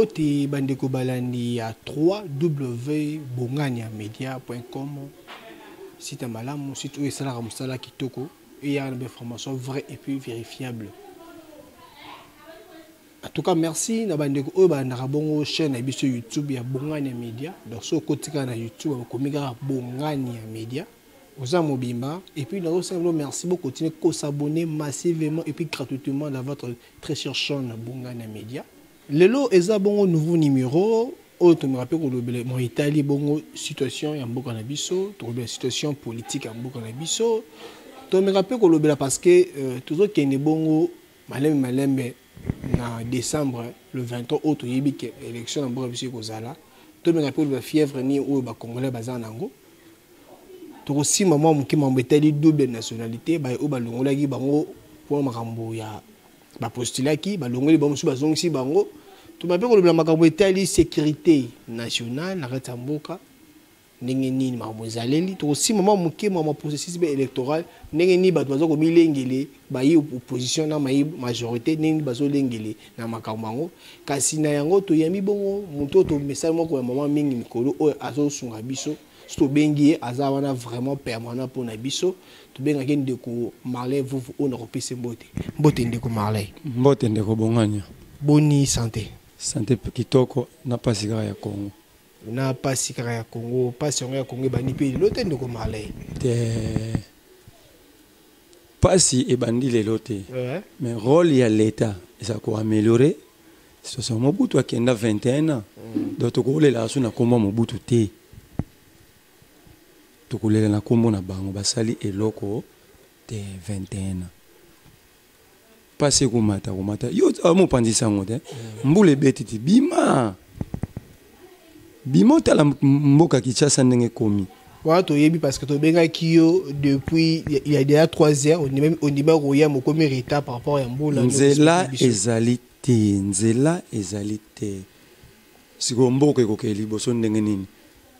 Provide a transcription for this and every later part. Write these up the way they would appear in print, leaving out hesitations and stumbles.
Mbote bandeko balandi à www.bongania-media.com. Site malamu, site où est la musala kitoko. Et il y a des informations vraies et puis vérifiables. En tout cas, merci. Na bandeko oyo ba na bongo chaîne na biso YouTube ya Bongania Media. Donc so kotika na YouTube ba komika Bongania Media. Oza mobimba et puis nous simplement merci beaucoup continuer à s'abonner massivement et puis gratuitement dans votre très chère chaîne Bongania Media. Lelo eza bongo nouveau numéro au to me rappelle que le mon Italie bongo situation ya mboka na biso, to la situation politique ya mboka na biso. To me rappelle que le parce que toujours qu'il y bongo malembe en décembre le 23 autre yebike élection en Borabiso kozala to me rappelle la fièvre ni ou ba congolais bazanango to aussi maman muki mambetali double nationalité ba o ba longola ki bango pour makambo ya ba postulaki ba longoli ba musu bazongisi bango to me rappelle la makambo etali sécurité nationale na Katamboka ndenge nini makambo ezaleli to aussi maman muki mama processus électoral ndenge ni ba bazo ko milengele ba yi opposition na majorité ndenge bazo lengele na makambo yango kasi na yango to yami bongo muto to message moko ya maman mingi mikolo o azo sunga biso to bengi azawana vraiment permanent pour na biso to benga ke ndeko Marley vous on repise mbote ndeko Marley mbote ndeko Bongania boni santé kitoko na pasikara ya Congo na pasikara ya Congo pasi ya Congo bani pe lote ndeko Marley pasi e bandi le lote mais rôle ya l'état ça ko améliorer situation Mobutu akenda 21 ans donc to ko lela asu na komba Mobutu te tukulela na kombo na bango basali eloko te 21 passé kumata yo amo pandisa ngote mbule betiti bima tala mboka Kinshasa ndenge komi wato yebi parce que to benga kiyo depuis il y a déjà 3 heures on dit même roya mo komi retard par rapport à mbula nzela ezalité siko mboka ko ke liboso ndenge nini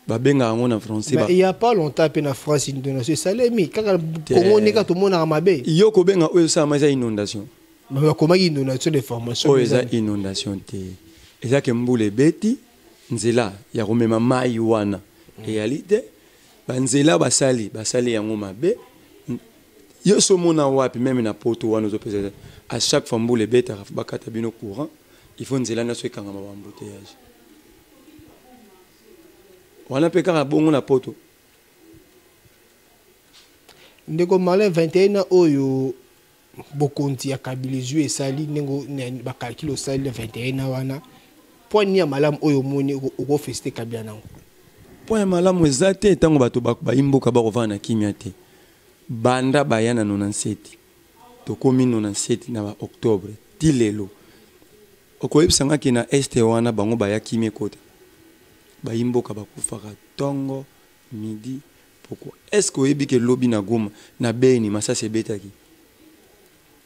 babenga ngo na français il y a pas longtemps pe na France inondation salemi kaka Congo nika to mona mabe yo ko benga oyo sa maza inondation ba koma inondation de formation oyo za inondation te eza ke mbule beti nzela ya komema mai wana réalité banzela basali yango mabe yo so mona wapi même na poto wana zo pesa à chaque fois mbule beta bakata bino courant il faut nzela na so ekanga mabambouteillage wana pe kaka bongo na poto ndeko Marley 21 oyo bokonti ya kabilizu esali nengo ba calcul osali 21 wana point ya malamu oyo moni uko feste kabila nango point ya malamu ezate tango bato ba imboka ba kovana kimia te banda bayana 97 to komi 97 na ba octobre tilelo okoyebisanga ki na este wana bango baya kimia kota ba imboka bakufaka tongo midi pourquoi est-ce que oyebi ke lobi na Goma na Beni masasi ebetaki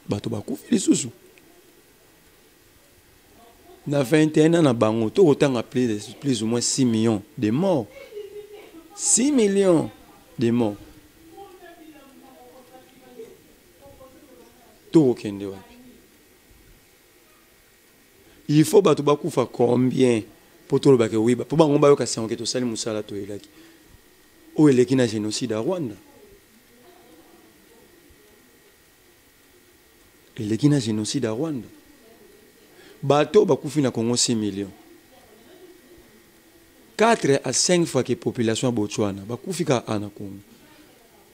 bato bakufi lisusu na 21 ans na bango to kotanga plus ou moins 6 millions de morts 6 millions de morts to okende wapi il faut bato bakufa combien pour tout le bac oui pour bango ba yoka sango ke to sali musala to elaki o eleki na génocide à Rwanda eleki na génocide à Rwanda bato bakufi na Congo 6 millions 4 à 5 fois que population Botswana bakufi ka ana Congo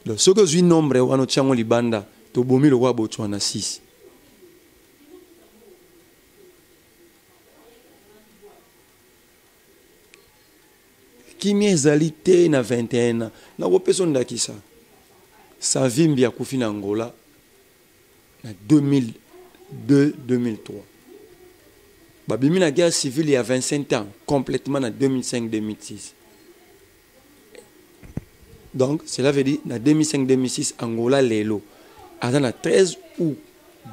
donc ce que je nombre wana tchango libanda to bomi le roi Botswana 6 kimi ezali te na 21 ans na kopeso ndakisa savimbi akufi na Angola na 2002-2003 babimi na guerre civile il y a 25 ans complètement na 2005-2006 donc cela veut dire na 2005-2006 Angola lelo aza na 13 ou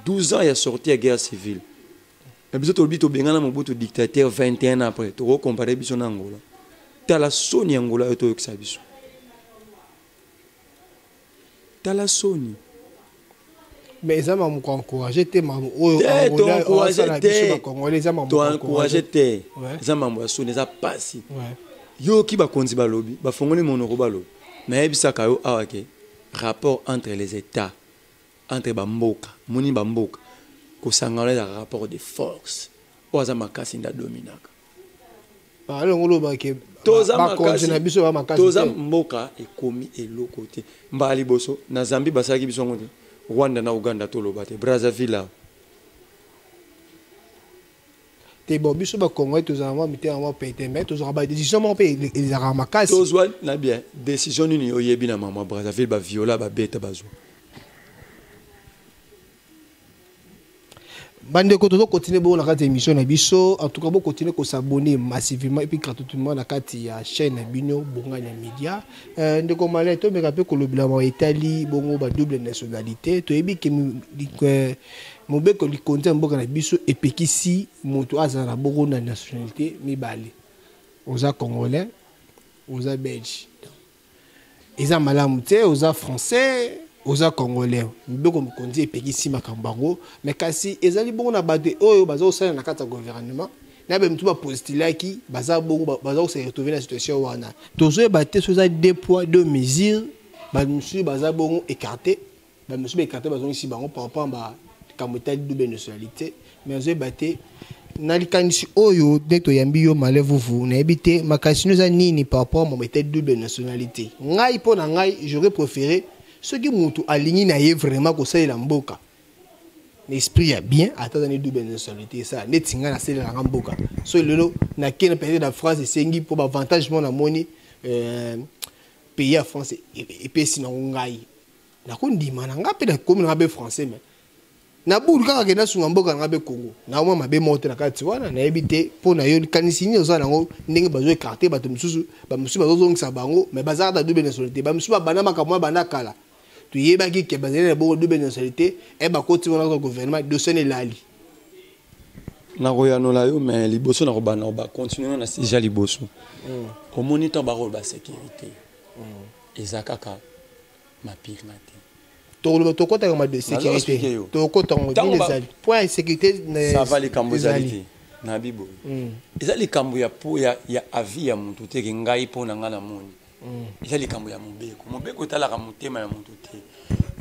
12 ans il a sorti la guerre civile mais biso tolobi tobengana Mobutu dictateur 21 ans après to comparer biso na Angola tala soni Angola yo toyokisa biso tala soni Mais ça m'a encouragé, tu m'as encouragé, ça m'a sonné, ça passe. Yo qui va conduire balobi, va fongoli monoko balo. Mais ebisa kayo awake rapport entre les États, entre bamboka, moni bamboka, ko sangala da rapport de force. Oza makasi nda dominaka. Ba ngolo ba ke toza mboka ekomi eloko te. Mbali boso na Zambie basaki biso ngote. Rwanda na Uganda toloba te. Brazzaville. Te bo biso ba Congo toza ma mité en pété mais toza ba décision mon pays les aramakasi. Toza na bien décision ni oyebi na mama Brazzaville ba viola ba beta bazo. Bande ko continuer bon la carte émission na biso en tout cas bon continuer ko s'abonner massivement et puis gratuitement na carte ya chaîne Bino Bongania Media ndeko malais to me rappelle ko le blanc Italie bongo ba double nationalité to ebi ke mobe ko li konte mboka na biso epekisi moto azana bongo na nationalité mibale oza congolais oza belge eza malamu te oza français oza congolais mbeko mokonzi epekisi makambango mais kasi ezali bongo na bato oyo baza osala na kati ya gouvernement na be mtu ba postilaki baza bongo baza ko se retrouver na situation wana tozoyeba te so eza deux poids deux mesures ba monsieur baza bongo écarté ba monsieur écarté baza ici bango par rapport ba kamotali double nationalité mais ozoyeba te na likanisi oyo dès to yambi yo malevuvu na ebite makasi nous a nini par rapport à mon double nationalité ngai po na ngai j'aurais préféré ce qui monte aligné na ye vraiment ko ça la mboka l'esprit a bien attendre les double nationalité ça netinga na sela la mboka so lelo na kena peut-être la phrase sengi pour avantage mon amoni pays à France et puis sinon ngai na ko ndima na ngape na comme na be français mais na bulu kaka kena sunga mboka na be Congo na mwa mabe moto na kati wana na ebite po na yo kanisi ni oza nango ndenge bazo écarter bato mususu ba mususu bazo zongisa bango mais bazaka double nationalité ba mususu ba bana makamwa bana kala tu yeba ki ke bazele bo double nationalité e ba koti wana ko gouvernement de sene lali na royano la yo mais liboso na robana ba continuer na déjà liboso au moniteur ba rôle ba sécurité ezakaka ma pire matin to kota ma de sécurité to kota ngo les point sécurité ça va les cambozalité na bibo ezali kambo ya po ya avis ya muntu te ngai po na ngana moni ezali kambo ya mobeko talaka motema ya muntu te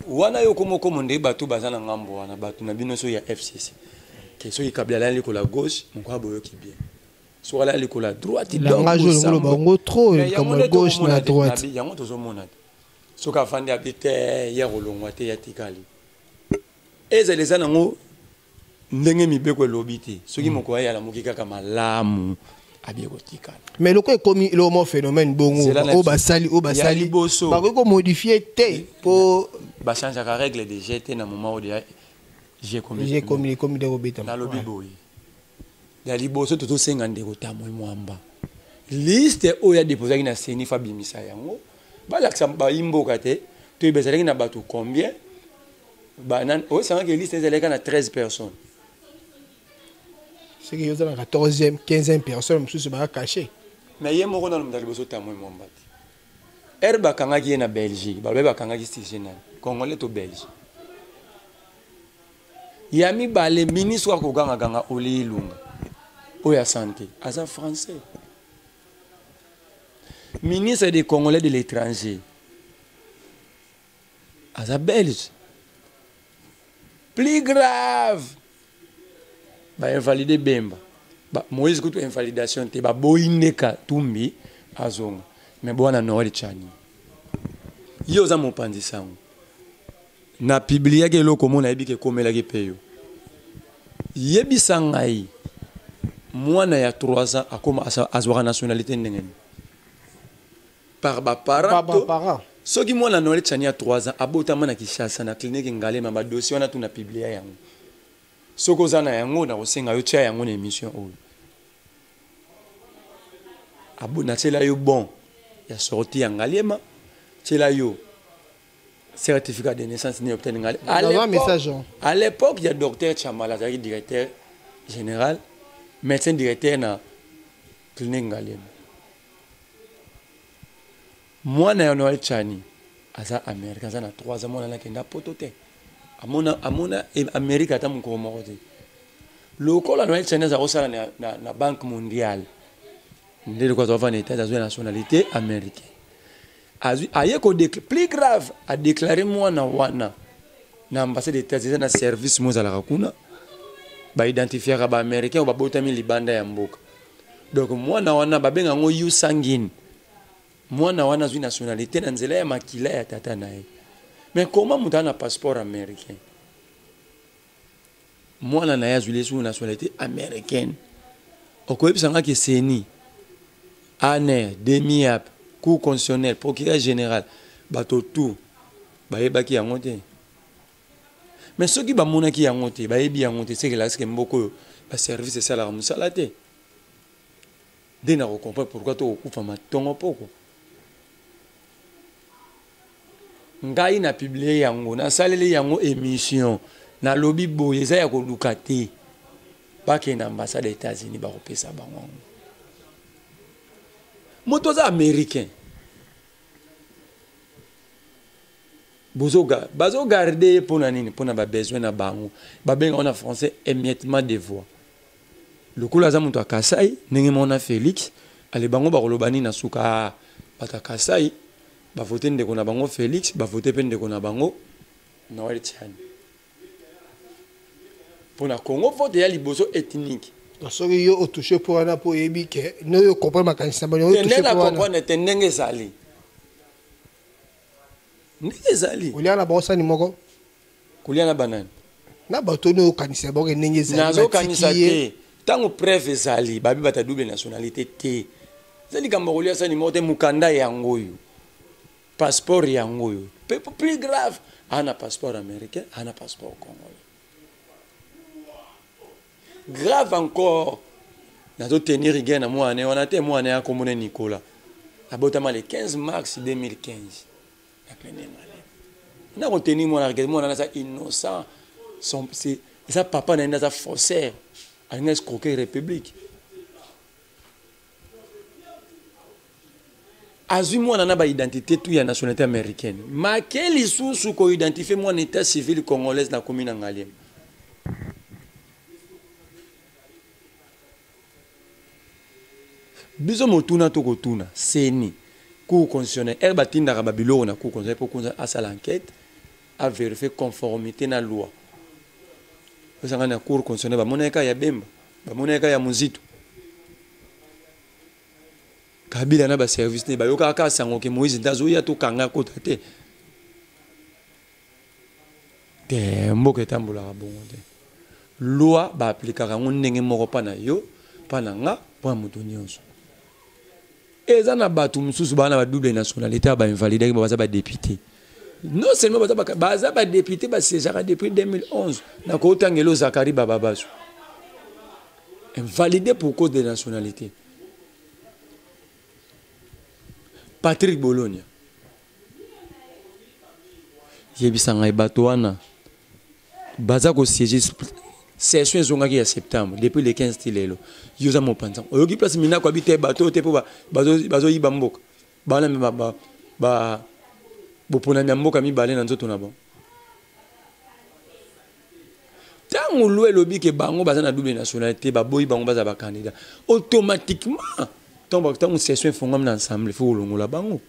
wana yo komoko monde bato bazana ngambo wana bato na bino so ya FCC ke so ikabla liko la gauche moko boyo ki bien so ala liko la droite donc ngajolo bango trop comme gauche na droite yango tozo mona so ka fandi habite ya rolongwa te ya tikali ezali zana ngo ndenge mibeko elobiti soki moko ya la mokika kama malamu mais le quoi comme le mot phénomène bongo au basali ba ko modifier te pour ba changer la règle de GT na moment où j'ai commis de robeta na lobi boy ya liboso toto senga ndeko tamoi mwamba liste o ya déposer na seni fabimisa yango ba laksa ba imboka te to ibezalaki na bato combien ba nan o sanga que liste ezalaka na 13 personnes. C'est que vous avez la 14e, 15e personne, je suis caché. Mais il y a un moment où vous avez un moment où Herba Kangaki est en Belgique, Balbeba Kangaki est Congolais au Belge. Il y a mis le ministre de Koganga Oli Lunga, Oya Santé, Aza français. Ministre des Congolais de l'étranger, Aza belge. Plus grave. Ba invalider Bemba. Ba Moïse kutu invalidation te ba boineka tumbi azonga. Mais bona Noël Chani. Yo za mopanzi sango. Na publier ke loko mona ebike komela ke peyo. Yebi sangai. Mwana ya 3 ans akoma azwaka nationalité ndengeni. Par ba parents. Soki mwana Noël Chani ya 3 ans abotama na Kinshasa na clinique Ngalema ba dossier wana tuna publier yango. Soko zana yango na kosenga yo tia yango na émission oyo. Abu na tela yo bon ya sorti ya Ngalema, tela yo certificat de naissance ni obtenu Ngalema. À l'époque, il y a docteur Chamala, directeur général, médecin directeur na clinique Ngalema. Moi na Noël Chani, asa Américain, ça na 3 ans moi na kenda potote. amona Amérique ata mokolo moko te lokola Noël Chinese akosala na banque mondiale ndenge kwa zova na état azwa nationalité américaine aye ko plus grave a déclaré mwana wana na ambassade des États-Unis na service mozala kuna ba identifier ba américain ba botami libanda ya mboka donc mwana wana babenga ngo yu sangine mwana wana zwi nationalité na nzela ya makila ya tata naye mais comment muta na passeport américain mwana na ya zwi lesu nationalité américaine okoyebisanga ke seni ANER demi-ap cour constitutionnel procureur général bato tout bayebaki yango te mais soki bamonaki yango te bayebi yango te c'est que la mboko ba service ça la musala te dena ko comprendre pourquoi to okufa matongo poko ngai na publier yango na saleli yango émission na lobby boye za ya ko lukate ba ke na ambassade des États-Unis ba kopesa bango moto za américain bazo garder pour nini pour na ba besoin na bango ba benga on a français émiettement de voix le coup laza moto akasai ndenge mona Félix ale bango ba kolobani na suka bata kasai ba voter ndeko na bango Félix ba voter pe ndeko na bango Noël Tchani pour na Congo vote ya liboso ethnique soki yo otouché pour wana po yebi ke no yo comprendre makanisa banyo yo touché pour wana comprendre ndenge zali ndenge zali uliana ba osani moko kuliana banani na bato no kanisa bango ndenge zali nazo kanisa te tango preuve zali babi bata double nationalité te zali kamba kulia sani mote mukanda yango yo passeport yango yo plus grave ana passeport américain ana passeport congolais grave encore nazo tenir rigueur na moi on a été moi na komone Nicolas abotama le 15 mars 2015 na ko tenir moi na rigueur moi na ça innocent c'est ça papa na ça faussaire a une escroquerie république azui moi na ba identité tout ya nationalité américaine ma quelle sous ko identifier moi en état civil congolaise na commune Ngalem biso motuna to kotuna seni cour constitutionnel elle batinda ka babilo na cour constitutionnel pour qu'on a l'enquête à vérifier conformité na loi vous savez na cour constitutionnel ba moneka ya bemba ba moneka ya muzito kabila na ba service ne ba yoka ka sango ke Moïse ndazo ya to kanga ko tate te mboke tambula ka bongo te loi ba appliquer ngo ndenge moko pa na yo pa na nga pa mutu nyonso eza na batu mususu bana ba double nationalité ba invalidé ba za ba député non seulement baza ba député ba siégera depuis 2011 na ko tangelo Zakari Bababasu invalidé pour cause de nationalité Patrick Bologna yebisanga bato wana baza ko siéger session zonga ki ya septembre depuis le 15 tilelo yoza mopanza oyoki place mina ko habite bato te po bazo yiba mboka bana me ba bopona na mboka mi balé na nzoto na bon tango lo elobi ke bango baza na double nationalité ba boyi bango baza ba candidat automatiquement tango session fongam na ensemble faut longola bango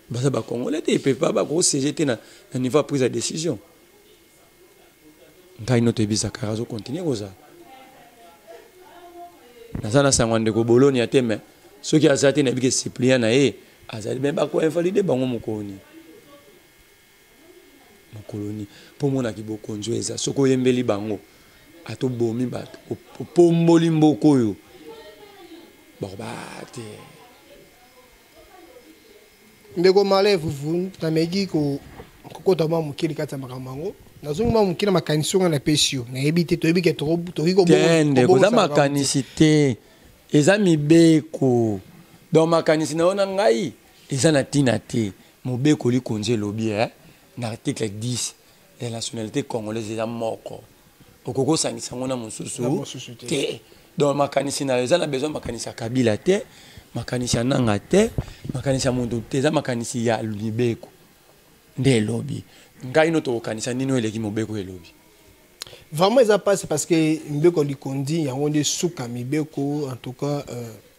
baza ba congolais te peut pas ba ko CGT na niveau prise de décision ngai no tebisa karazo continuer koza nazana sangwande ko Bologna te mais ceux qui azati na bike Cyprien na azali même ba ko invalider bango mokoni mokoloni po mona ki bokonzo eza soko yembeli bango ato bomi bato opomboli mboko yo bate ndeko male vuvu na megi ko kokota mwa mukili kata makambango nazongi mwa mukili makanisi nga na pesio na ebite to ebike to ko tende ko za makanisi te eza mibeko donc makanisi na ona ngai eza na tina te mobeko li konje lobi na article 10 de la nationalité congolaise eza moko okoko sangisa ngona mususu te donc makanisi na eza na besoin makanisi ya kabila te makanisi ya nanga te makanisi ya mundu te eza makanisi ya libeko nde lobby ngai no to kanisa nino eleki mobeko elobi. Vraiment, ça passe parce que Mbeko Likondi, il y a un des souka Mbeko, en tout cas,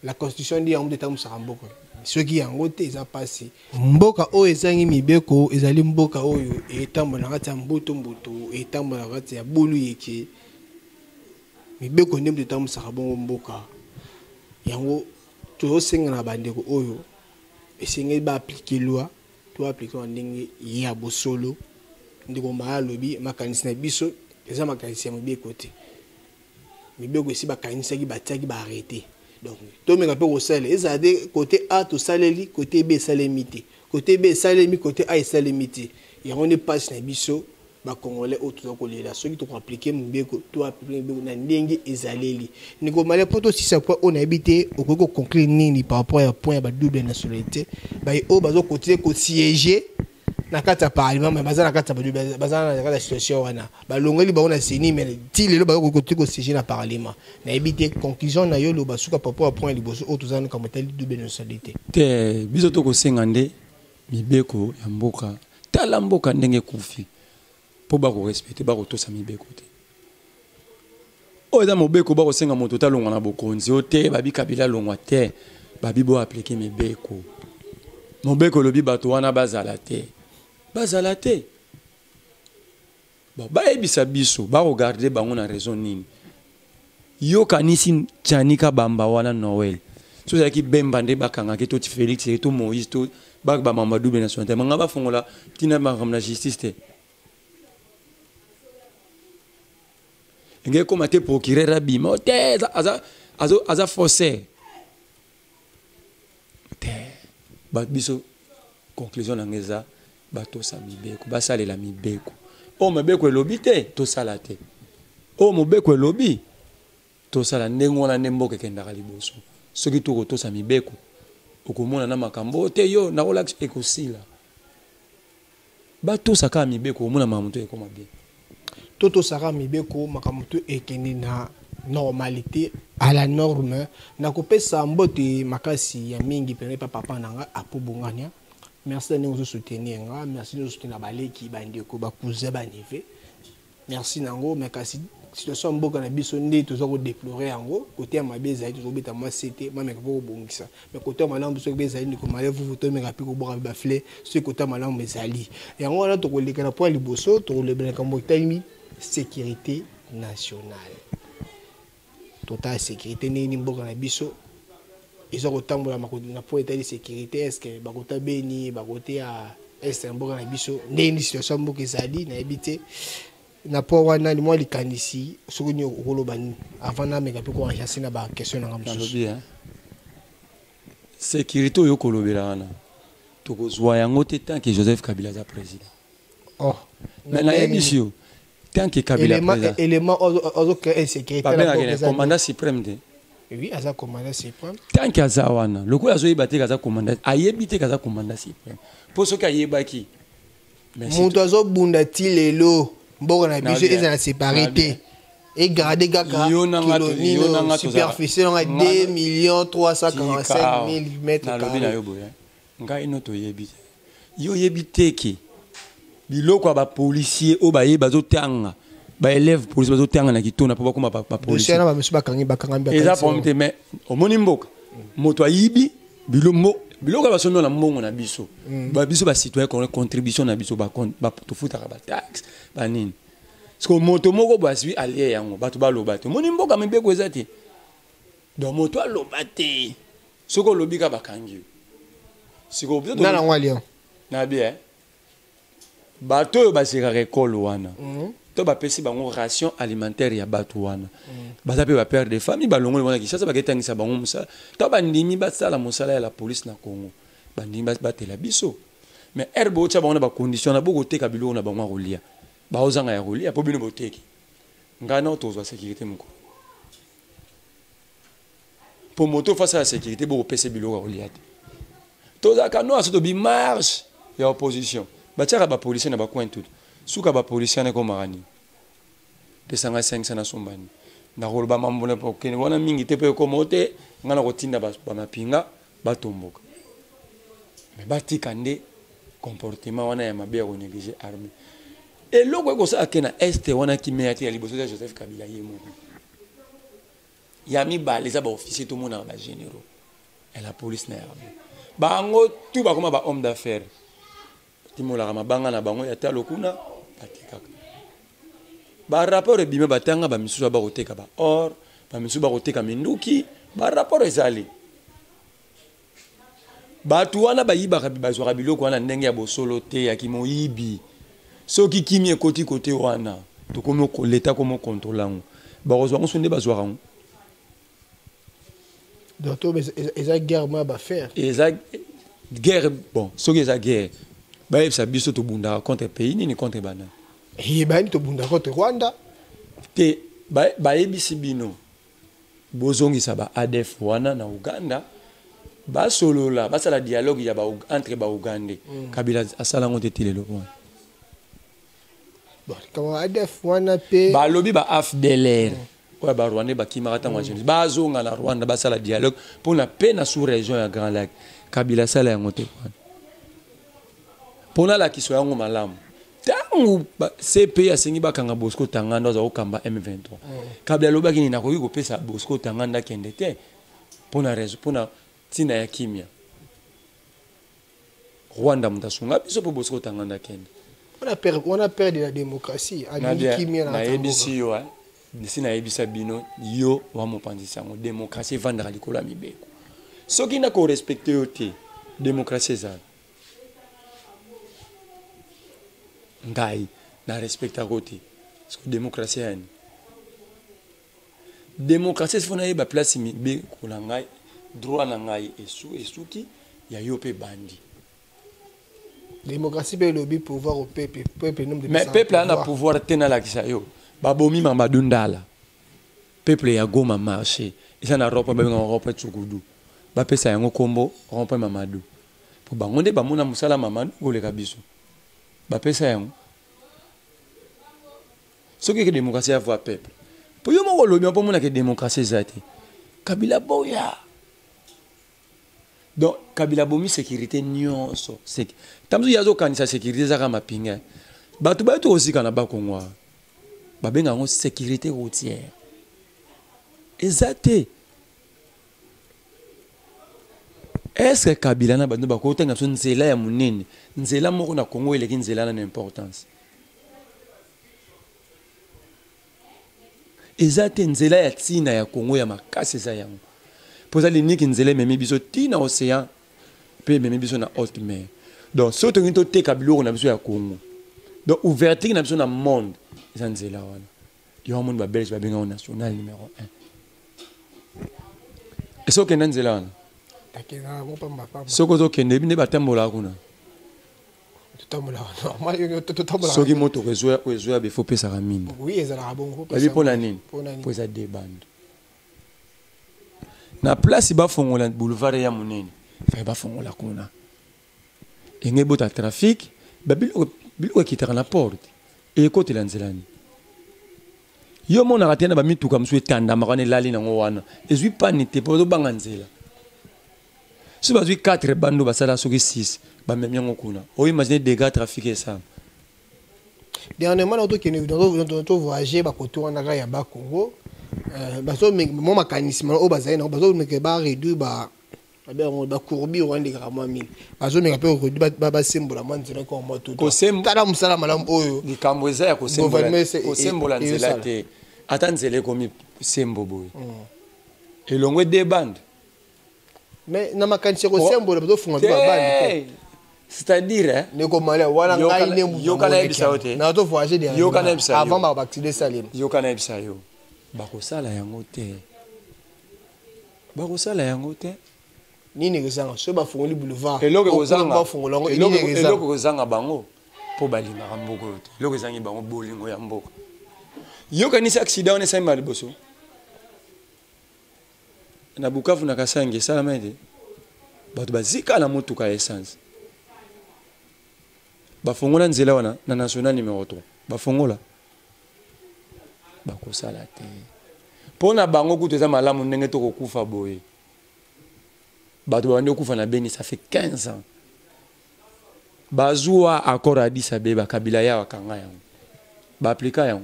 la constitution dit en détail Mboko. Ceux qui en côté, ça passe. Mboka o ezangi Mbeko, ezali Mboka o etambo na kati ya mboto mboto, etambo na kati ya bolu yeke. Mbeko ndem détail Musarabongo Mboka. Yango to senga na bandeko oyo, esengi ba appliquer loi, to appliquer en ndenge ya bosolo. Ndiko ma lobi makanisi na biso. Les hommes qui ont bien côté. Mais bien aussi, qui ba arrêté. Donc, tout le monde peut au salaire. Ils ont côté A, tout salaire, côté B, salaire limité. Côté B, salaire limité, côté A, salaire limité. Et on est pas sur les biseaux, les Congolais, autres collègues. Ceux qui ont appliqué, tout appliqué, on a dengue et zaleli. Nous avons malheur pour aussi savoir on a habité au Congo conclure ni par rapport à point à double nationalité. Bah, au bas côté côté siéger. Na kata parlement mais bazana kata bazana na kata situation wana balongoli ba ona sini mais ti lelo ba ko côté ko siéger na parlement na ebité conclusion na yo lo basuka par rapport à point liboso otuzana comme tel double nationalité te biso to ko sengande mibeko ya mboka tala mboka ndenge kufi po ba ko respecter ba ko tosa mibeko te o eza mobeko ba ko senga moto talongwa na bokonzi o te ba bi kabila longwa te ba bi bo appliquer mibeko mobeko lobi bato wana bazala te bon ba ebisa biso ba regarder bango na raison nini yo kanisi chanika bamba wana Noël so za ki bemba nde bakanga ke to Félix et to Moïse to ba mamba double nationalité manga ba fongola tina ba ramna justice te ngeke koma te procureur abima te aza faussaire te ba biso conclusion ngeza bato sa mibeko basalela mibeko o mibeko elobi te to sala te o mobeko elobi to sala ndengona nemboke kendaka liboso soki to to sa mibeko okomona na makambo te yo na relax ekosila bato saka mibeko omona mamuto ekoma bien toto saka mibeko makamuto ekeni na normalité à la norme na kopesa mbote makasi ya mingi pene papa nanga apobongania. Merci de nous soutenir. Merci de nous soutenir. Baleki, bandeko, bakouze, banive. Merci nango. Mais kasi situation mboka na biso nde toujours déplorer yango. Côté ma bezai toujours beta moi c'était moi mec pour bongisa. Mais côté malam biso bezai ni ko malé vous photo me rapide ko boka baflé. Ce côté malam bezali. Yango wana to ko lekana point liboso to le ben kambo taimi sécurité nationale. Total sécurité ni mboka na biso. Ils ont autant de pour état de sécurité. Est-ce que Bagota Beni, Bagoté à Est un bon abisso, n'est situation beaucoup zali, n'a habité. N'a pas wana ni moi les canisi, souvenir au Rolobani, avant n'a méga peu qu'on a chassé na ba question na ramso. Sécurité au Kolobelana. Toko zoyango te tant que Joseph Kabila est président. Oh. Mais la émission, tant que Kabila président. Élément autre insécurité. Commandant suprême de. Oui, Aza commandant suprême. Tant qu'Aza wana, le coup Azo ibate Aza commandant, ayebite Aza commandant suprême. Pour ce qu'ayebaki. Monto Azo bundati lelo, mboka na biso ezana séparité. Et garder kaka kilo superficie on a 2 345 000 mètres carrés. Ngai no to yebite. Yo yebite ki. Biloko ba policier o ba yebazo tanga. Ba élève police bazo tanga na kitona po bakoma ba police. Monsieur na ba monsieur bakanga eza pomte mais omoni mboka moto ayibi biloko ba sono na mbongo na biso. Ba biso ba citoyen ko contribution na biso ba to futa ba tax ba nini. Parce que moto moko baswi allié yango bato ba lobate. Omoni mboka mibeko ezati. Donc moto alobate. Soko lobika bakangi. Siko peut-être na ngwalion. Na bien. Bato ba sika récolte wana. To ba pesi bango ration alimentaire ya bato wana. Baza pe ba père de famille ba longo wana kisasa ba ketangisa bango musala. To ba ndimi ba sala musala ya la police na Congo. Ba ndimi ba tela biso. Mais herbo cha bango ba condition na boko teka biloko na bango rolia. Ba ozanga ya rolia po bino boteki. Ngana otozwa sécurité moko. Pour moto face à la sécurité boko pesi biloko rolia. Toza kano asoto bi marche ya opposition. Ba tshaka ba policier na ba coin tout. Suka ba policier na ko marani. Pesanga 500 na sombani. Na roloba mambona po kene wana mingi te pe ko mote ngana ko tinda ba mapinga ba tomboka. Mais ba tikande comportement wana ya mabe ko négliger armée. et loko ko sa akena este wana ki meati ya liboso ya Joseph Kabila yemo ya mi ba les ba officier tout monde ba généraux et la police na ya bango tout ba koma ba homme d'affaires timola ma banga na bango ya talo kuna patika ba rapport ebime batanga ba misusu ba koteka ba or ba misusu ba koteka minduki ba rapport ezali batu wana bayibaka bazwaka biloko wana ndenge ya bosolo te ya kimoyibi soki kimi ekoti kote wana tokomi leta komo contrôlango bakozwa ngo sonde bazwaka ngo donc eza guerre ma ba faire eza guerre bon soki eza guerre bayebisa biso tobundaka contre pays nini contre bana bayini tobundaka contre Rwanda te bayebisi bino bozongisa ba ADF wana na Uganda basolola basala dialogue ya ba entre ba Ugandais Kabila asala ngo te lelo bon quand ADF wana pe balobi ba AFDLR ouais ba Rwanda ba kimaka tanga jeune bazonga na Rwanda basala dialogue pour la paix na sous région ya Grand Lac Kabila sala yango te pour la kiso yango malamu tangu CP asengi bakanga Bosco Tanganda za okamba M23 Kabila lobaki ni nakoki kopesa Bosco Tanganda kende te pour na raison pour na tina ya kimia Rwanda mtasunga biso po Bosco Tanganda kende on a perdu la démocratie na ABC yo desi na ebisa bino yo wa mopanzisa ngo démocratie vandaka likola mibeko soki na ko respecter yo te démocratie za ngai na respecta côté parce que démocratie yani démocratie fona yeba place mi be ko na ngai droit na ngai esuki ya yo pe bandi démocratie peut le pouvoir au peuple nombre de mais peuple a un pouvoir tena la kisa yo babomi Mamadou Ndala peuple ya Goma marché isa na ropa ba nga ropa tsukudu ba pesa yango kombo ropa Mamadou po bango nde bamona musala Mamadou goleka biso ba pesa yango soki ke démocratie a voix peuple po yo mo lobi po mona ke démocratie zati Kabila boya donc Kabila bomi sécurité nyonso c'est tamzu yazo kanisa sécurité zaka mapinga batu ba to aussi kana ba kongwa ba benga ngo sécurité routière exacté est-ce que Kabila na bantu ba ko tenga so nzela ya munene nzela moko na Congo eleki nzela na importance exacté nzela ya tina ya Congo ya makasi za yango poza liniki nzela memi biso tina océan pe memi biso na haute mer donc soto nto te kabilo na biso ya Congo donc ouverture na biso na monde eza nzela wana yo monde ba belge ba benga national numéro 1 eso kenda nzela wana takena mo pa mapa soko zo kende bine batambola kuna tutambola normal tutambola soki moto rezoya be faut pesa ramine oui ezala bongo pesa pour la nini pour ça des bandes na place ba fongola boulevard ya munene fa ba fongola kuna enge bota trafic ba bilo kitaka na porte e côté la nzelani yo mona ratena ba mituka msu etanda makane lali na ngwana ezwi panite po banga nzela so bazwi 4 bando basala soki 6 ba memyango kuna o imagine dégâts trafic ça dernièrement on voyager ba koto na ya ba Congo baso mo mécanisme o bazai na baso meke ba réduire ba courbi o ndika kama 1000 baso meka pe réduire ba sembola manzela ko moto ko tala musala malamu oyo likambo eza ya ko sembola nzela te ata nzela komi sembo boy elongwe de bande mais na makanisi ko sembola baso funga ba bande c'est-à-dire ne ko mala wana ngai ne mu yo kana ebisa ote na to voyager de yo kana ebisa avant ba accident salim yo kana ebisa yo bakosala yango te bakosala yango te nini kezanga so bafungoli boulevard eloko kozanga bafungola ngo nini kezanga eloko kozanga bango po balinga mboka te eloko ezangi bango bolingo ya mboka yo kanisa accident on esa mal boso na Bukavu na Kasange sala mede bato bazika na motuka essence bafongola nzela wana na national numéro 3 bafongola bakosala te pona bango kutu eza malamu ndenge to kokufa boye bato bande kokufa na Beni ça fait 15 ans bazua accord Addis Abeba Kabila ya wakanga yango appliquer un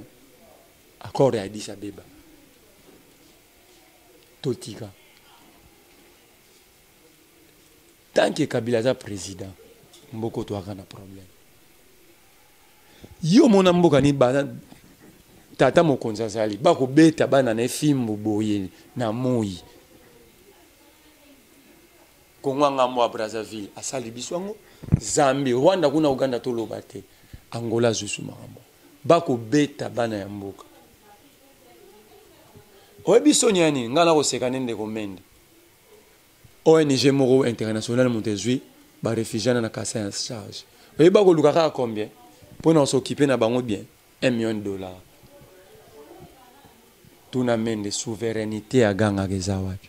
accord à Addis Abeba. Totika. Tant que Kabila est président, Mboko to akana problème. Yo mona mboka ni bana tata mokonza zali bako beta bana na fimbu boye na moyi. Kongo ngambo Brazzaville asali biswango Zambie Rwanda kuna Uganda to lobate Angola zusu makambo bako beta bana ya mboka. Oyebiso nyani ngana ko sekane ndeko mende. ONG Moro International Montezui ba réfugiés na kasa en charge. Oyeba ko lukaka combien pour nous s'occuper na bango bien $1 million. Tuna mende souveraineté à ganga gezawapi.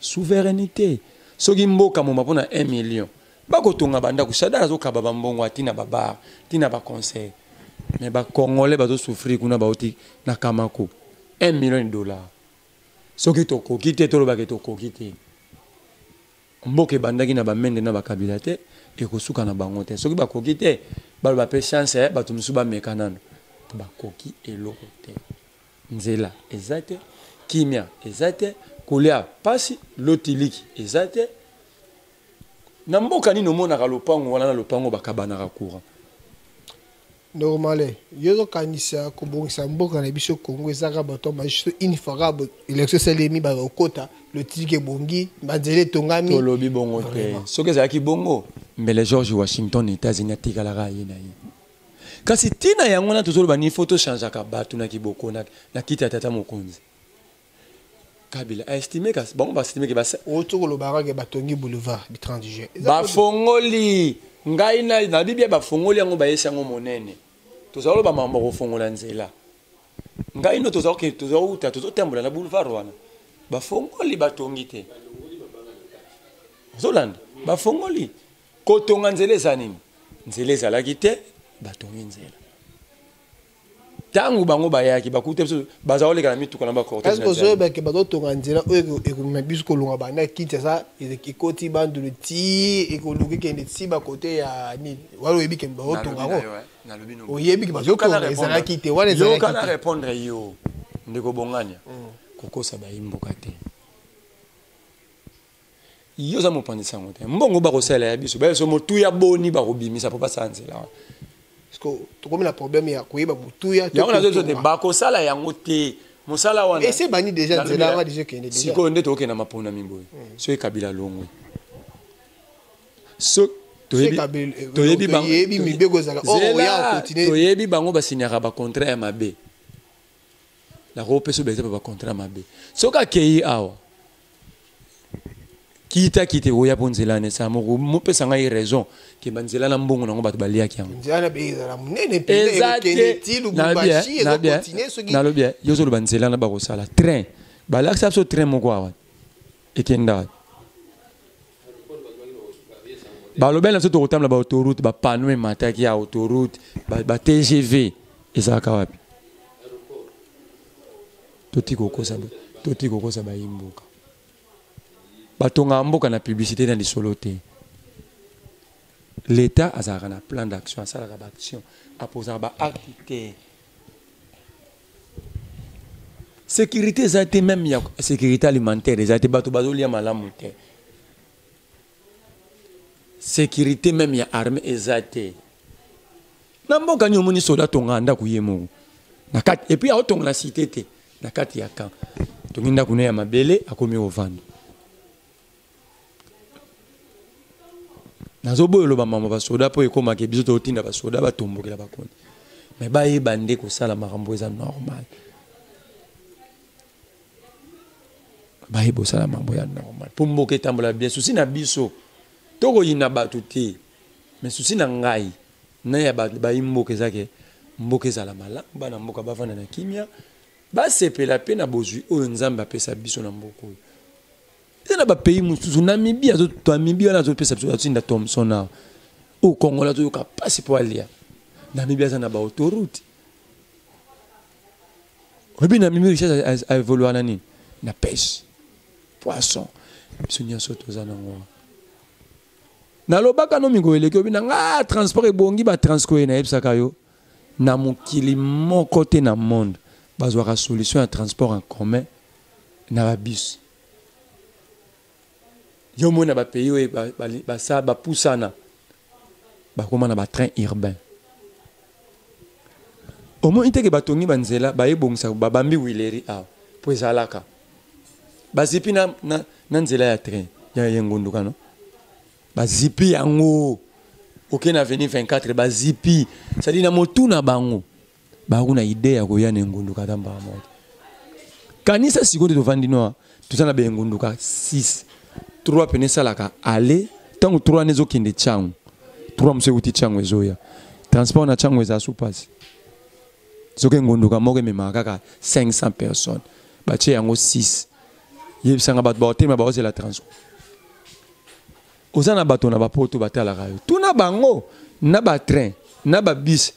Souveraineté. Soki mboka moma pona 1 million. Bako tonga banda kushada zo kababa mbongo atina baba, tina ba conseil. Mais ba congolais bazo souffrir kuna ba oti na kamako. $1 million. Soki to kokite to lobake to kokite. Mboke bandaki na ba mende na ba kabila te e kosuka na bango te. Soki ba kokite ba ba pe chance ba tumsu ba mekanano. Ba koki eloko te. Nzela ezate, kimia ezate. Kolia pasi lotiliki ezate na mboka ni nomona ka lopango wala na lopango bakabana ka courant normal yozo kanisa ko bongisa mboka na biso Congo ezaka bato ba juste une fois élection selemi ba okota lotiliki bongi banzele tongami to lobi bongo te soki ezaki bongo mbele George Washington États-Unis tikala ka yina yi kasi tina yango na tozolo ba ni photo changer ka bato na kiboko na kita tata mokonzi Kabila a estimé que bon, estimé que autour le barrage est batongi boulevard du 30 juillet. Bafongoli ngai na bibia bafongoli yango ba yesango monene. Tozalo ba mambo ko fongola nzela. Ngai no tozalo ke tozalo uta tozotembola na boulevard wana. Bafongoli batongi te. Zolanda bafongoli kotonga nzela zanini. Nzela zalaki te batongi nzela. Tangu bango bayaki bakute biso bazawole kana mituka na ba cortège. Est-ce que zo ba ke bato tonga nzela oyo biso ko lunga bana kiti ça ikoti bandu le ti ekoluki kende ti ba côté ya ni walo yebi ke ba tonga ngo na lobi no oyebi ke bazo tonga ezala kiti wala ezala yo kana répondre yo ndeko bongania kokosa ba imboka te yo za mopandisa ngote mbongo ba kosala ya biso ba so motu ya boni ba kobimisa po basanzela tu comme la problème ya koyeba butuya ya on a besoin de bako sala yango te musala wana et c'est bani déjà nzela nga déjà kende déjà siko nde to kena mapona mimboy so e kabila longwe so toyebi bango yebi mibego zala oh ya continuer toyebi bango basinyaka ba contrat ya mabe la ko peso beza ba contrat mabe so ka kei awa kita kite oya ponzela ne sa mo pesa ngai raison ke banzela na mbongo nango bato balia ki yango nzela beza la munene pile keneti lubashi ezo continuer so na lobia yo zo banzela na ba ko sala train ba la sa so train moko awa ekenda ba lobela so to kotamla ba autoroute ba panneau mataki ya autoroute ba TGV ezaka wapi totiko kosa ba imboka batonga mboka na publicité dans les soloté. L'État a un plan d'action, ça a action, a posé un acte. Sécurité, ça a été même sécurité alimentaire, ça a été bateau bazolia malamute. Sécurité même ya armée ezate. Na mboka nyo moni soda tonga anda kuyemo. Na kat et puis a tonga la cité te. Na kat ya kan. Tonginda kuna ya mabele akomi ovando. Nazobo lo ba mama ba soda po ekoma ke biso to tinda ba soda ba tombokela ba koni. Mais ba ye bande ko sala makambo eza normal. Ba ye bo sala makambo ya normal. Pomboke tambola bien souci na biso. Toko yina batuti. Mais souci na ngai. Na ya ba imboke zake mboke zala mala bana mboka bavana na kimia. Ba sepela pe na bozui oyo nzamba pesa biso na mboko. Il y a des pays où Namibie, Namibie, on a des personnes qui Thomson, au Congo, on a des capacités pour aller. Namibie, on a des autoroutes. Et Namibie, a évolué en année. La pêche, poisson. Na lobaka no mingo eleki obi na transport ebongi ba transkoye na ebsaka yo. Na mokili moko te na monde. Bazwaka solution ya transport en commun na ba bus. Yo mona ba pays oyo ba pusana. Ba komana ba train urbain. Au moins iteke batongi banzela ba ebongisa ba bambi wileri a po ezalaka. Ba zipi na nzela ya train ya yengunduka no. Ba zipi yango. Ok na veni 24 ba zipi. Ça dit na motuna bango. Ba kuna idée ya koya nengunduka tamba moto. Kanisa sikote to vandino tout ça na bengunduka 6. 3 pene salaka aller tango 3 nezo kinde changu. 3 mse uti changu ezoya. Transport na changu eza supasi. Soke ngunduka moke mema kaka 500 personnes. Ba che yango 6. Yebisanga bat ba hotel ma ba la transport. Ozana bato na ba poto batala kayo. Tuna bango na ba train, na ba bus.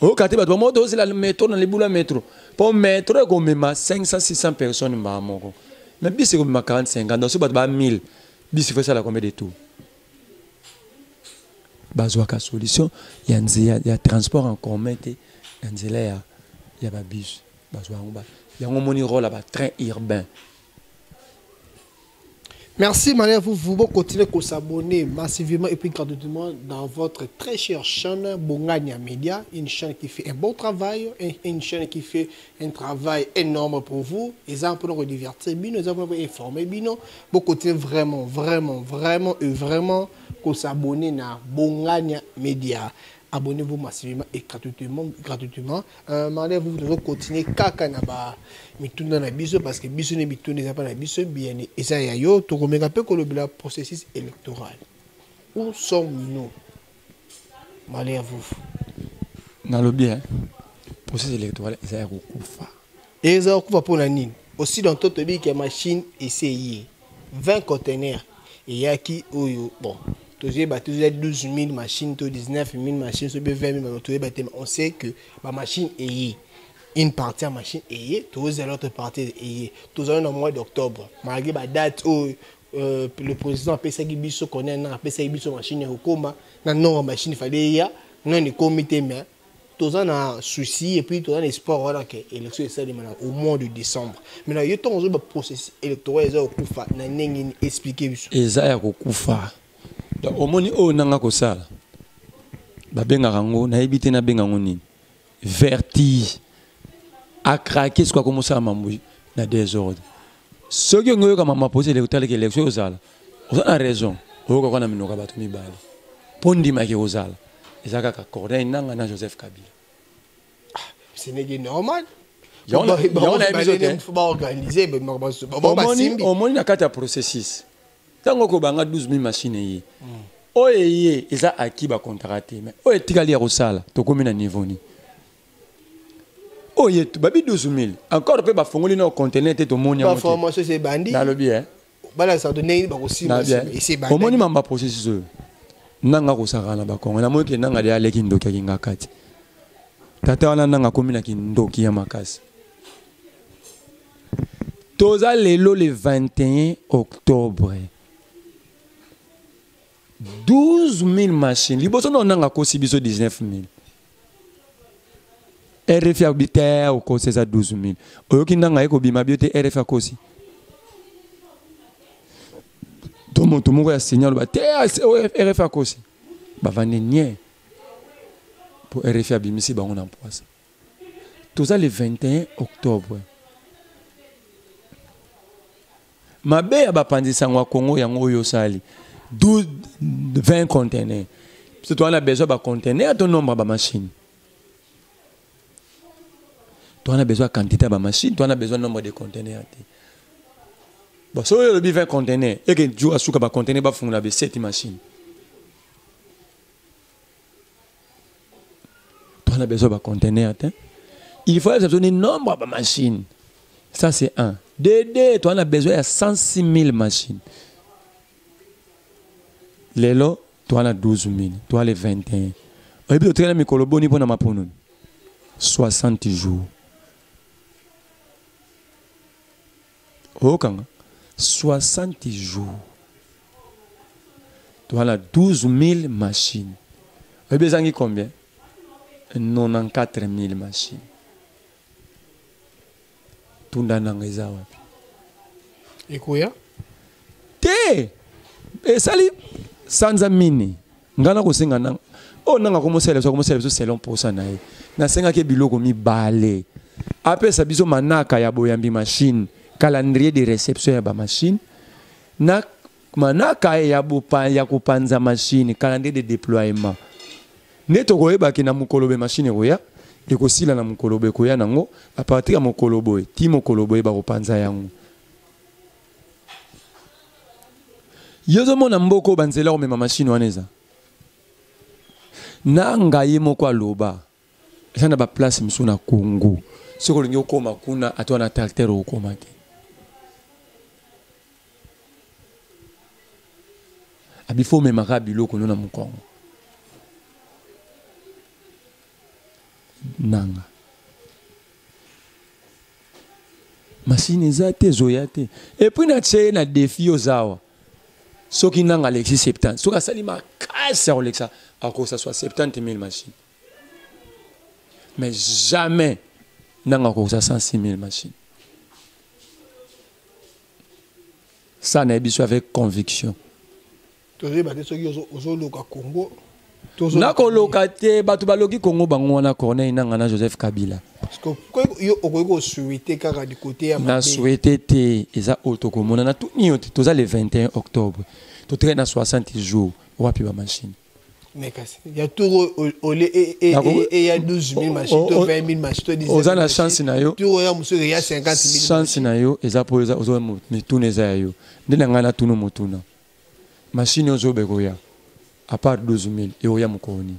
O kate bato mo doze la métro na libula métro. Pour métro ko mema 500 600 personnes mba moko. Na bus ko mema 45 dans ce bato ba 1000. Bus fait ça la combien de tout. Bazwa ka solution ya transport en commun te nzela ya ba bus. Bazwa ngba. Yango moni rôle ba train urbain. Merci Maria, vous continuez à s'abonner massivement et puis gratuitement dans votre très chère chaîne Bongania Media, une chaîne qui fait un bon travail, une chaîne qui fait un travail énorme pour vous. Ils ont pour nous divertir, ils ont pour nous informer, vous continuez vraiment à s'abonner à Bongania Media. Abonnez-vous massivement et gratuitement. Maria, vous devez continuer kaka na ba mituna na biso parce que biso ne mituna n'est pas na biso bien et ça ya yo to komeka pe ko le processus électoral. Où sommes-nous? Maria, vous. Na lo bien. Processus électoral ça ya kokufa. Et ça kokufa pour la nini. Aussi dans toute bi que machine essayé 20 conteneurs et ya qui bon. Toujours 12 000 machines, 19 000 machines, 20 000 machines. On sait que la machine est une partie de la machine est toujours l'autre partie est toujours au mois d'octobre. Malgré la date où le président a pensé qu'il biso connaît na pensé qu'il biso machine au coma na non machine il fallait y a non le comité mais tous en a souci et puis tous en espoir voilà que l'élection est celle au mois de décembre. Mais là il y a tout un processus électoral ça au kufa na nengi expliquer biso. Eza au kufa. Omoni o nanga kosala babenga rango na ebite na benga ngoni vertige a craquer ce quoi commencer à mamouiller na désordre ce que ngoyo kama maposer l'électoral que l'élection osala on a raison o ko kana minoka bato mibale pondi make osala ezaka ka Corneille nanga na Joseph Kabila ce n'est normal on a épisode faut pas organiser omoni na kata processus tango ko banga 12 000 machines yi oye eza aki ba contracté mais oye tikali ya kosala to komi na niveau ni oye babi 12 000 encore pe ba fongoli na conteneur te to moni ba formation c'est bandi na lo bien bala ça donner ba kosima c'est bandi omoni mamba processus nanga kosaka na ba kongo na moke nanga de aleki ndoki ya ngakati tata wana nanga komi na kindoki ya makasi toza lelo le 21 octobre 12 000 machines. Liboso non nanga kosi biso 19 000. RFA habité au kosi za 12 000. Oyoki nanga eko bima biote RFA kosi. Tout monde a signal ba RFA kosi. Ba vande nie. Pour RFA bimisi ba on emploi ça. Tout ça le 21 octobre. Mabe ya ba pandisa ngwa Congo yango yo sali. 20 conteneurs. Si tu as besoin de conteneurs, ton nombre de machines. Tu as besoin de quantité de machines, tu as besoin de nombre de conteneurs. Bon, si tu as 20 conteneurs, et que tu as un conteneur, tu as 7 machines. Tu as besoin de conteneurs. Il faut besoin de nombre de machines. Ça, c'est un. Deux, tu as besoin de 106 000 machines. Lelo, tu as 12 000, tu as les 21. Et puis, tu as mis Koloboni pour ma 60 jours. Oh, 60 jours. Voilà 12 000 machines. Vous avez besoin de combien? 94 000 machines. Tout dans les wapi. Et quoi? Te! Et sali sans amini. Ngana ko singa nang. Oh nanga ko mosele so selon pour ça na. Na senga ke biloko mi balé. Après ça biso manaka ya boyambi machine, calendrier de réception ya ba machine. Na manaka ya bopa ya kupanza machine, calendrier de déploiement. Neto koyeba ki na mukolobe machine koya, ekosila na mukolobe koya nango, a partir ya mukolobo, ti mukolobo ba kopanza yango. Yozo mona mboko banzela o mema machine waneza. Na ngaye moko aloba. Esa na ba place miso na Congo. Soko lingi okoma kuna atwa na tracteur okoma te. Abifo mema ka biloko na mukongo. Nanga. Machine zate zoyate. Et puis na tche na défi ozawa. Ce qui n'a Alexis 70. Ce qui a sali ma casse à Alexa, à cause ça soit 70 000 machines. Mais jamais n'a encore ça 106 000 machines. Ça n'a pas avec conviction. Tu as dit que tu as Congo. Na kolokate batu baloki Congo bango na Corneille na Joseph Kabila. Parce que yo souhaité kaka du côté na souhaité te eza autokomona na tout nyote toza le 21 octobre. To traîne na 60 jours wapi ba machine. Mais il y a tout et il y a 12 000 machines, 20 000 machines, oza na chance na yo. Tu ya monsieur il y a 50 000 chance na yo eza po eza ozo tuneza yo. Ndena ngana tuno motuna. Machine ozo begoya. À part 12 000, et oya mukoni.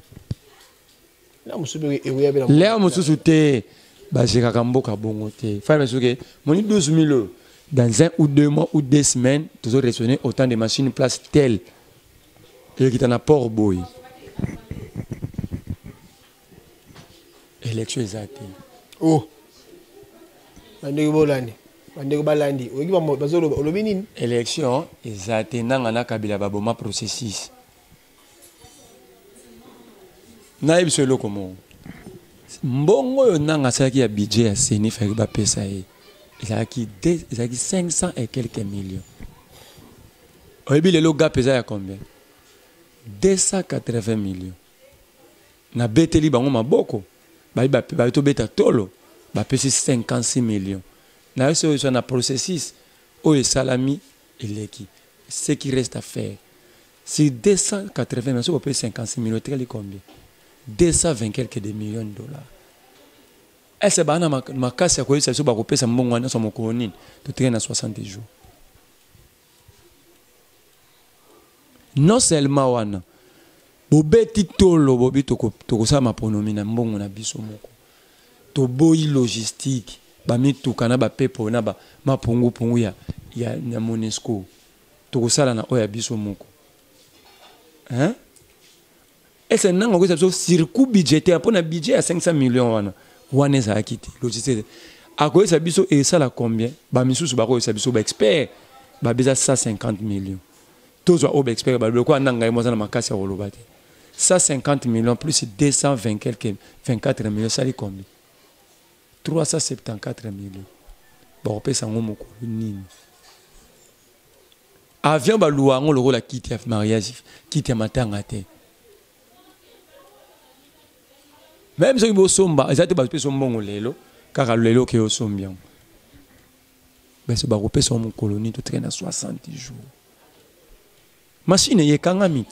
Léa mususu te, basika kamboka bongo te. Faire mais que mon 12 000 dans 1 ou 2 mois ou 2 semaines, toujours résonner autant de machines place telle. Et qui t'en a port boy. Élection exacte. Oh. Bandeko bolani. Bandeko balandi. Oki ba bazolo olobini. Élection exacte nangana kabila baboma processus. Naïb sur le comment. Mbongo yo nanga saki ya budget ya seni faki ba pesa e. Ezaki 500 et quelques millions. Oyebi le loga pesa ya combien? 280 millions. Na beteli bango maboko. Ba to beta tolo. Ba pesi 56 millions. Na yo so na processus o salami eleki. Ce qui reste à faire. Si 280 millions, on peut 56 millions, tu combien? 220 quelques de millions de dollars. Est-ce que ma casse à quoi ça se bat au pèse à mon moyen sur mon colonine de traîner à 60 jours. Non seulement wana, bobeti tolo bobi toko sa ma pronomie na mbongo na biso moko. To boyi logistique, ba mi tukana ba pepo na ba ma pongu ya Monesco. Toko sala na oya biso moko. Hein? Et c'est un circuit budgétaire pour un budget à 500 millions. Wana ça a quitté. Logistique. À quoi ça biso et ça la combien? Ba misusu ba ko ça biso ba expert. Ba beza 150 millions. Tous au expert ba le quoi nanga mo na makasi ya rolobate. 150 millions plus 220 quelques 24 millions ça li combien? 374 millions. Ba on peut sango moko nini. Avion ba luwa ngo le la quitter mariage, quitter matanga te. Même si vous somba, ils étaient basés sur mon lelo, car le lelo qui est au sombion. Mais c'est baropé sur mon colonie, tout traîne à 60 jours. Machine est kangamit,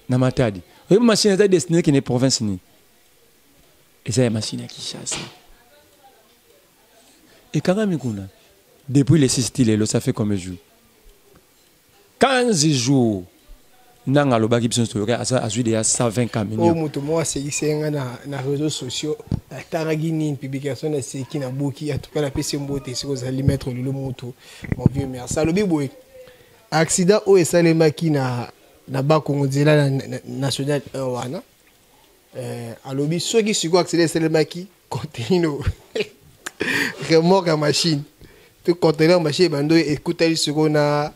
na matadi. Une machine est destinée qui n'est province ni. Et c'est une machine qui chasse. Et kangamikuna, depuis les 6 styles, ça fait combien de jours? 15 jours. Nanga lo baki biso to a déjà 120 millions. Oh mutu moi c'est na réseaux sociaux atangaki nini publication na seki na boki en tout cas la PC mbote si vous allez mettre le mutu mon vieux mère ça lobi boy accident o esalemaki na ba Congo nzela national 1 wana alobi soki siko accident esalemaki contenino remorque à machine tout conteneur machine bando écoutez siko na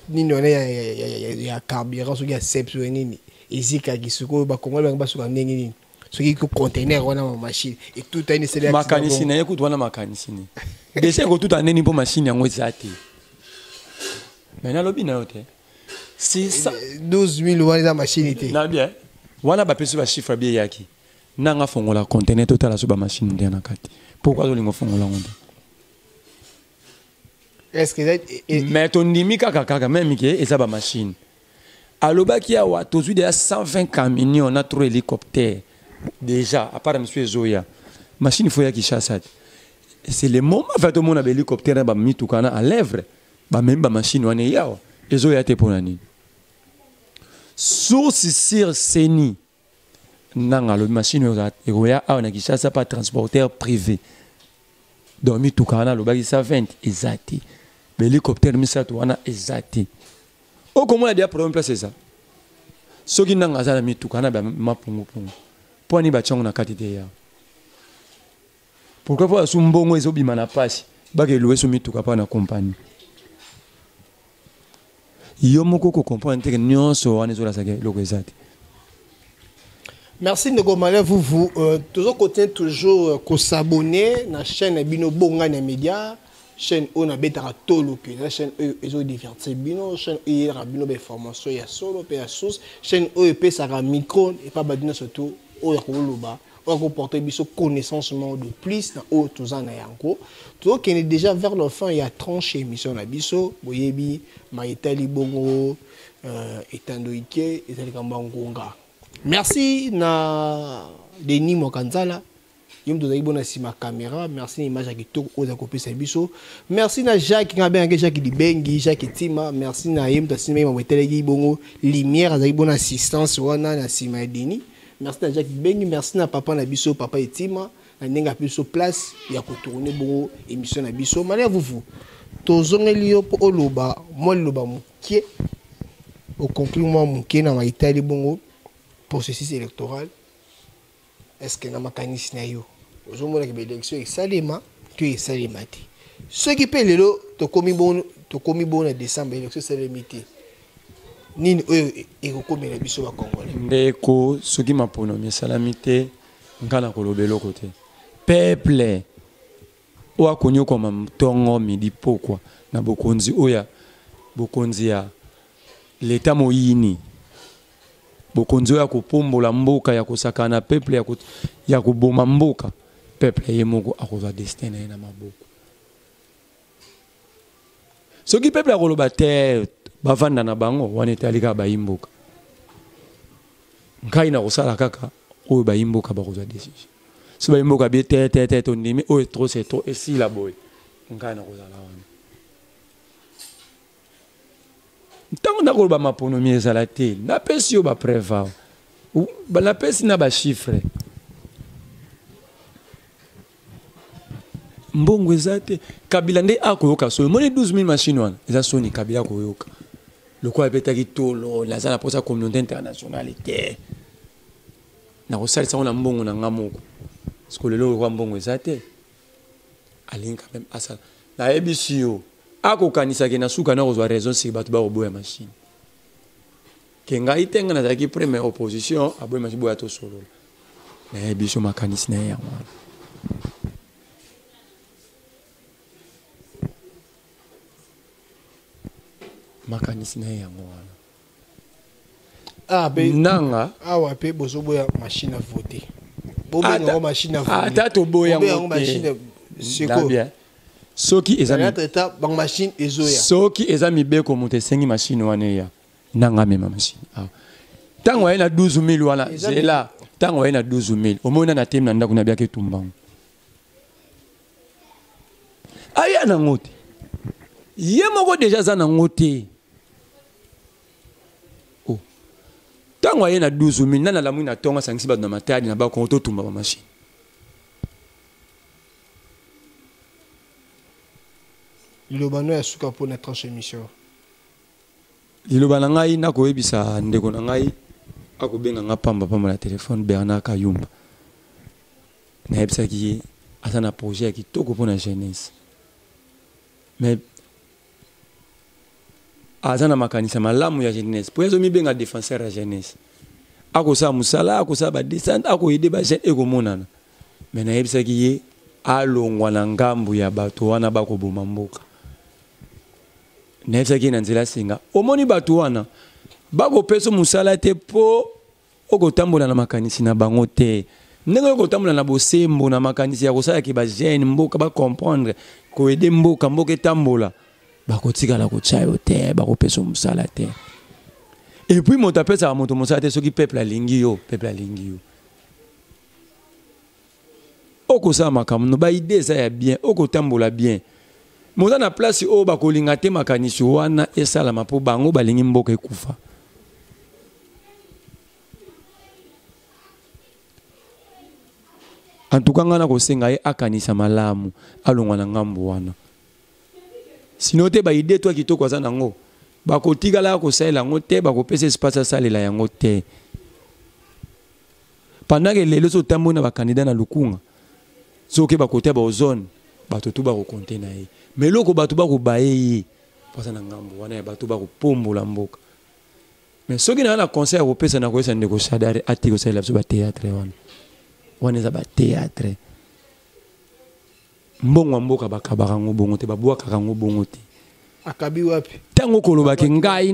nini wana ya carburant soki ya sep soki nini ezikaki soki bakongoli bango basuka ndenge nini soki conteneur wana ma machine et tout a une série makanisi na écoute wana makanisi ni déjà ko tout aneni po machine yango ezate maintenant lobi na yote c'est ça 12000 wana za machine te na bien wana ba peso ba chiffre bien yaki nanga fongola conteneur total so ba machine ndena kati pourquoi zolingo fongola ngombe est-ce que mais ton ndimi kaka même que et ça ba machine alobaki awa tozui déjà 120 camions on a 3 hélicoptères déjà à part monsieur Zoya machine faut ya qui chasse c'est le moment fait tout monde a hélicoptère ba mitukana à lèvres ba même ba machine wana yao Zoya te ponani source sur seni nanga le machine oya a on a qui chasse pas transporteur privé donc mitukana lo baki 120 exact hélicoptère misato wana exact o comment a dia problème place ça soki nanga za mitukana ba mapungu pungu poni ba chongo na katite ya pourquoi pas sumbongo ezobima na pasi bake louer so mituka pa na compagnie yo moko ko comprendre que nyonso wana zo la sake loko ezati. Merci Ndeko Malin, vous toujours continuer toujours ko s'abonner na chaîne Bino Bongani Media, chaîne on a betara tolo que la chaîne ezo divertir bino, chaîne ira bino be formation ya solo pe ya source, chaîne OEP ça ra micro et pas badina surtout o ya ko loba, o ko porter biso connaissance de plus na o tozana yango. Tout qui est déjà vers la fin il y a tranché émission na biso, boyebi maitali bongo etandoike ezali kamba ngonga. Merci na Denis Mokanzala. Yom tozali bona sima caméra. Merci na image ya kitoko oza kopesa biso. Merci na Jacques Ngabenge, Jacques Libengi, Jacques Tima. Merci na yem tasima ma wetelegi bongo lumière azali bona assistance wana na sima Denis. Merci na Jacques Libengi, merci na papa na biso, papa Etima. Na ndenga biso place ya ko tourner bongo émission na biso. Malé vous. Tozongeli yo po oloba, moi loba mukie. Au conclure moi mukie na maitali bongo. Processus électoral, est-ce que na mécanisme na yo ozomona que l'élection est salema que est salemati ce qui peut lelo to komi bon na décembre élection salemité nini e ko komela biso ba congolais ndeko soki mapono mi salamité ngana ko lobelo côté peuple o akonyo ko mamtongo midi pokwa na bokonzi oya bokonzi ya l'état moyini bokonzo ya kopombola mboka ya kosakana peuple ya koboma mboka peuple ye moko akozwa destin na maboko soki peuple akoloba te bavanda na bango wana etalika bayimboka nkai na kosala kaka oyo bayimboka bakozwa décision so bayimboka bie te tondimi oyo trop c'est trop esila boye nkai na kozala wana ntango nakoloba maponomi ezala te napesi yo bapreva napesi na bachiffre mbongo eza te kabila nde akoyoka so moni 12000 machine wana eza soni kabila akoyoka lokola ebetaki tolo naza na posa communauté internationale te nakosalisa ngo na mbongo na nga moko siko lelo lokwa mbongo eza te alingi quand même asala nayebisi yo akokanisaki na suka na kozwa raison si bato bakoboya machine ke ngai te nga nazalaki première opposition aboya machine boya tosolola nayebi so makanisi na ye yango wana makanisi na ye yango wana nanga awa pe bozoboya machine à voter bobenga machine à voter ata toboya yango machine siko soki eza bang machine ezoya soki eza mibeko moto esengi machine wana ya nanga mema machine tango ayena 12000 wana zela tango ayena 12000 omona na teme na ndako na biaka etumbango aya na ngote ye moko deja za na ngote tango ayena 12000 nana la mwina tonga sangisi bato na matadi na bako to tumba ba machine Lilobano ya suka po na tranche émission. Liloba na ngai na koyebisa ndeko na ngai akobenga nga pamba na téléphone Bernard Kayumba. Na yebisaki asa na projet ya kitoko po na jeunesse. Mais azana makanisa malamu ya jeunesse po yazo mibenga défenseur ya jeunesse akosa musala akosa ba descente akoyede ba jeune ekomonana mais na yebisaki ye alongwa na ngambu ya bato wana bakoboma mboka na yebisaki na nzela singa omoni bato wana bakopesa musala te po okotambola na makanisi na bango te ndenge okotambola na bosembo na makanisi ya kosala ki ba jeune mboka ba comprendre koyede mboka mboka etambola bakotikala kotya yo te bakopesa musala te. Et puis mon tapé ça monte mon ça ce qui peuple alingi yo oko sa makamno ba idée ça ya bien oko tambola bien moza na place o ba kolinga te makanisi wana esala mapo bango balingi mboka ekufa en tout cas ngana ko senga ye akanisa malamu alongwa na ngambo wana sinon te ba idée toi kitoko za nango bakotikala kosalela yango te bakopesa espace asalela yango te pendant que lelo so tambo na bakandidat na lukunga soki bakote ba ozone bato tu bakokonte na ye mais loko bato bakobaye ye pasa na ngambo wana ya bato bakopombola mboka mais soki na conseil akopesa na koyesa ndeko Shadari ati kosalela biso ba théâtre wana eza ba théâtre mbongo mboka bakabaka ngo bongo te babwaka ngo bongo te akabi wapi tango kolobaki ngai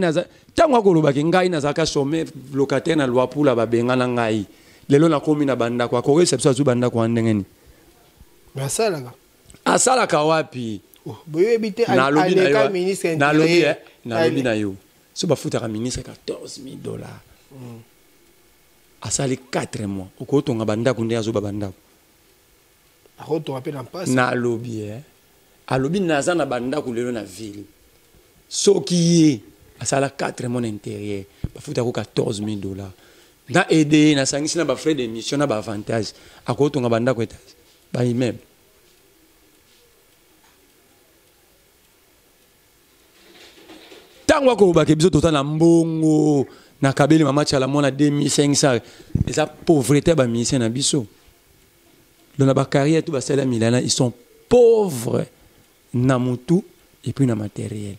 naza ka sommet locataire na Luapula babenga na ngai lelo na komi na banda kwa ko reception zu banda kwa ndengeni asalaka wapi boyo ebite aleka ministre na lobi na yo so bafuta ka ministre $14,000 asali 4 mois okotonga banda kunde azo banda na lobi alobi naza na banda kulelo na ville soki asala 4 mois intérieur bafuta ko $14,000 na aider na sangisi na ba frais d'émission na ba avantage akotonga banda ko etage ba immeuble tango ko ba ke biso tota na mbongo na kabeli mama chala mona 2500 eza pauvreté ba ministère na biso dans la carrière tout ba sala milana ils sont pauvres na mutu et puis na matériel.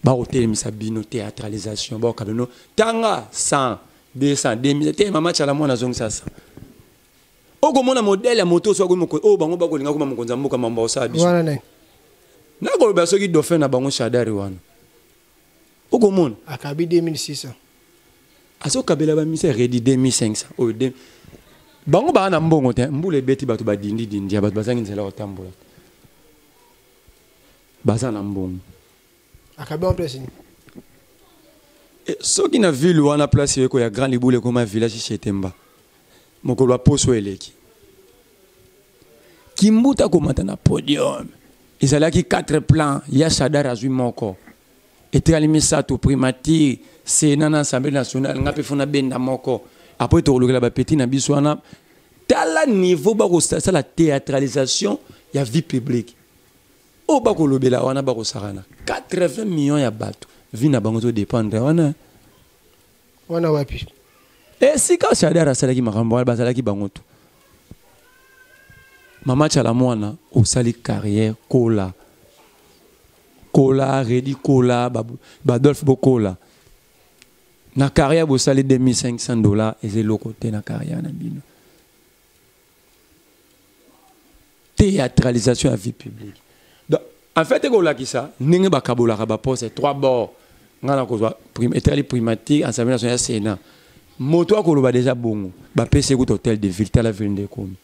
Ba hôtel misabino théâtralisation ba kabeno tanga 100 200 2000 te mama chala mona zong sasa oko mona modèle ya moto so ko o bango ba ko linga ko makonza mboka mamba osa biso wana ne na ko ba so ki dauphin na bango Shadari wana oko mona akabi 2600 aso kabela ba mise ready 2500 o de bango ba na mbongo te mbule beti bato ba dindi ya bato bazangi nzela otambola baza na mbongo akabi en place ni soki na ville wana place yeko ya grand libule comme village chez Temba mokolo aposo eleki kimbuta komata na podium ezalaki 4 plans ya Shadari azwi moko etali misato primature Sénat na Assemblée nationale ngape fona benda moko après to lokela ba petit na biso wana tala niveau ba ko ça la théâtralisation ya vie publique o ba ko lobela wana ba ko sarana 80 millions ya bato vie na bango to dépendre wana wapi et si ka Shadari asalaki makambo wana bazalaki bango to mama chala mwana osali carrière kola Redi Kola, Badolphe Bokola. Na carrière, vous salez $2,500 et c'est l'autre côté na carrière. Théâtralisation à vie publique. Donc, en fait, ça, n'engue ba kabola ba poste 3 bords. Ngana ko étali primatique Assemblée nationale Sénat. Moto ko ba déjà bongo. Ba PC ko hôtel de ville la ville de Komi.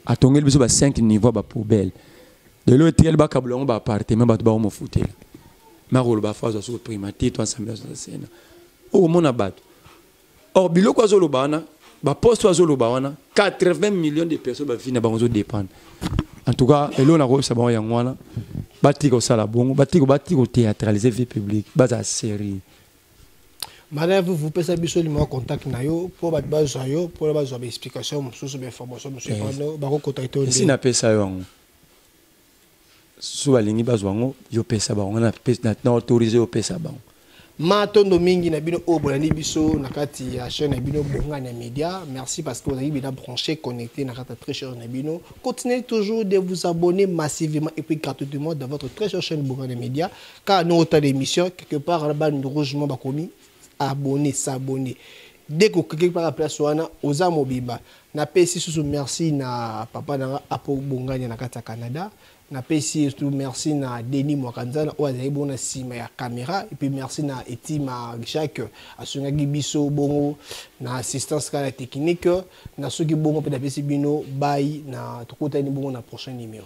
Atongel biso ba 5 niveaux ba poubelle. De l'autre, il y a un appartement, il y a un foutel. Ma rôle ba phase sur primatique to Assemblée nationale. O mona bat. Or biloko azolo bana, ba poste azolo bana, 80 millions de personnes ba vina bango dépendre. En tout cas, elo na ko sa ba yangwana. Batiko sala bongo, batiko théâtraliser vie publique, baza série. Madame, vous pouvez savoir le contact na yo pour ba bazo yo pour ba bazo explication sur information monsieur Pano ba ko contacter. Si na pesa yo. Soit lingi bazwango yo pesa ba on a autorisé au pesa ba Matondo mingi na bino obolani biso na kati ya chaîne na bino Bongani Media. Merci parce que vous avez bien branché, connecté na kati très cher na bino. Continuez toujours de vous abonner massivement et puis gratuitement dans votre très chère chaîne Bongani Media. Car nous autant d'émissions quelque part là-bas nous rougemment bakomi abonner, s'abonner. Dès que quelque part à place wana oza mobimba. Na pesi sous merci na papa na apo Bongani na kati Canada. Na pesi surtout merci na Denis Mwakanzana ou azali bona sima ya caméra et puis merci na Etima Jacques asungaki biso bongo na assistance kala technique na soki bongo pe na pesi bino bye na tokotani bongo na prochain numéro.